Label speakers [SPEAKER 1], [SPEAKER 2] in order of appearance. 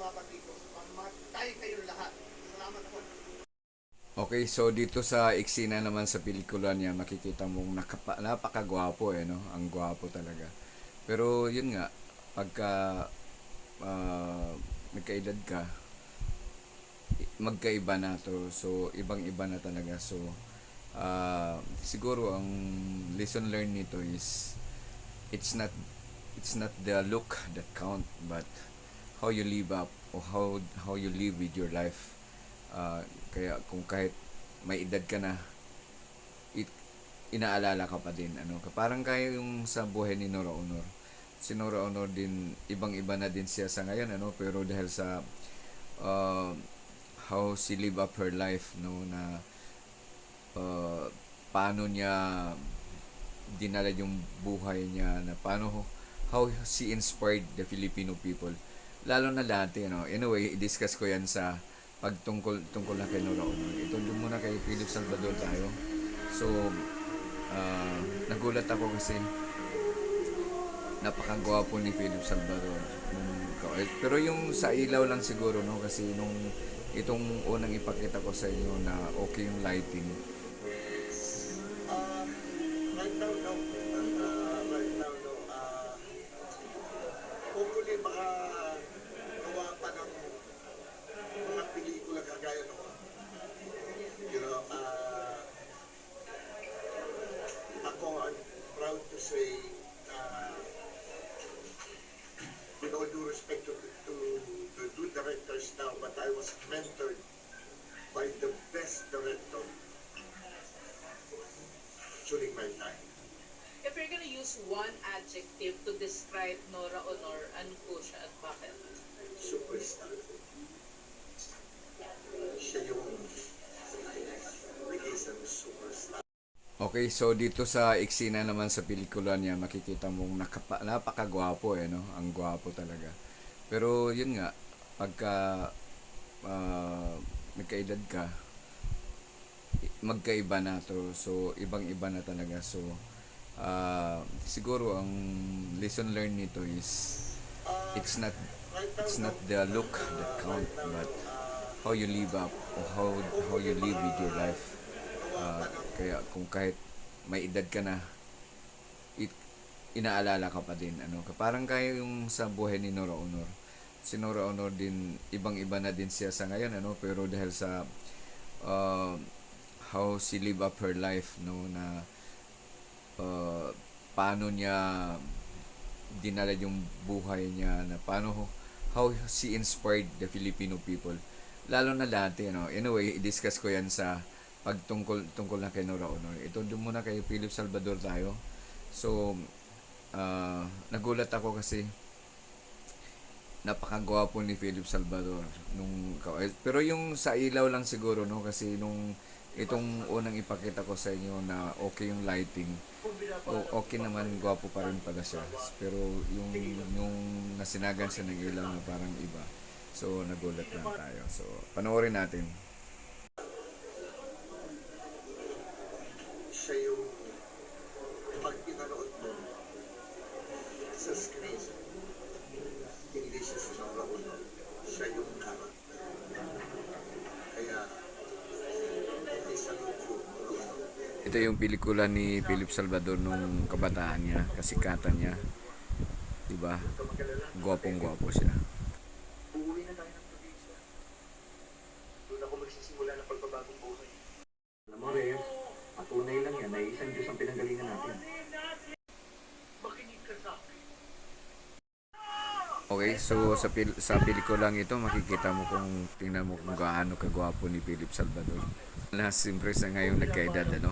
[SPEAKER 1] lumaban dito. Mamatay kayong lahat. Salamat po.
[SPEAKER 2] Okay, so dito sa eksena naman sa pelikula niya, makikita mong napakagwapo eh, no? Ang gwapo talaga. Pero yun nga, pagka ah, nagkaedad ka, magkaiba na to. So, ibang-iba na talaga. So, siguro ang lesson learned nito is it's not it's not the look that count, but how you live up or how you live with your life. Kaya kung kahit may edad ka na, it, inaalala ka pa din, ano, parang kaya yung sa buhay ni Nora Honor. Si Nora Honor din, ibang-iba na din siya sa ngayon, ano, pero dahil sa uh, how she live up her life, no, na uh, paano niya dinala yung buhay niya, na paano how she inspired the Filipino people, lalo na dati, no. Anyway, i-discuss ko yan sa tungkol na kay Nora Honor. Ito doon muna kay Philip Salvador tayo. So, nagulat ako kasi napakagwapo ni Philip Salvador. Pero yung sa ilaw lang siguro, no, kasi nung itong unang ipakita ko sa inyo na okay yung lighting.
[SPEAKER 1] Uh, right now, no. Right now, no. Hopefully, baka gawa pa ng mga pelikula kagaya no. You know, ako, I'm proud to say na with all due respect to the two directors now, but I was mentored by the best director during my time.
[SPEAKER 3] If you're gonna use one adjective to describe Nora Honor, ano po siya at bakit?
[SPEAKER 1] Superstar. Siya yung isang superstar.
[SPEAKER 2] Okay, so dito sa eksena naman sa pelikula niya, makikita mong napakagwapo eh, no? Ang gwapo talaga. Pero yun nga, pagka nagkaedad ka, magkaiba na to. So, ibang-iba na talaga. So, siguro ang lesson learned nito is it's not the look that count, but how you live up or how you live with your life. Kaya kung kahit may edad ka na, it, inaalala ka pa din, ano, parang kaya yung sa buhay ni Nora Honor. Si Nora Honor din, ibang-iba na din siya sa ngayon, ano, pero dahil sa uh, how she live up her life, no, na paano niya dinala yung buhay niya, na paano how she inspired the Filipino people, lalo na dati, no. Anyway, i-discuss ko yan sa tungkol na kay Nora Honor. Ito doon muna kay Philip Salvador tayo. So, nagulat ako kasi napakagwapo ni Philip Salvador pero yung sa ilaw lang siguro, no, kasi nung itong unang ipakita ko sa inyo na okay yung lighting, okay naman, gwapo pa rin pala siya, pero yung nasinagan siya ng ilaw na parang iba. So nagulat lang tayo. So panoorin natin.
[SPEAKER 1] Siya yung pag pinanood mo sa screen, hindi siya sinora ulo. Siya yung character. Kaya, hindi sa YouTube.
[SPEAKER 2] Ito yung pelikula ni Philip Salvador nung kabataan niya, kasikatan niya. Diba? Gwapong-gwapo siya.
[SPEAKER 1] Uuwi na tayo ng probinsya. Doon ako magsisimula ng pagbabagong buhay. Alam mo, Reyes, patunay lang yan na isang Diyos ang pinanggalingan natin. Makinig ka sa akin.
[SPEAKER 2] Okay, so sa pelikulang ito, makikita mo tingnan mo kung gaano kagwapo ni Philip Salvador. Na siyempre sa ngayong nagkaedad, ano?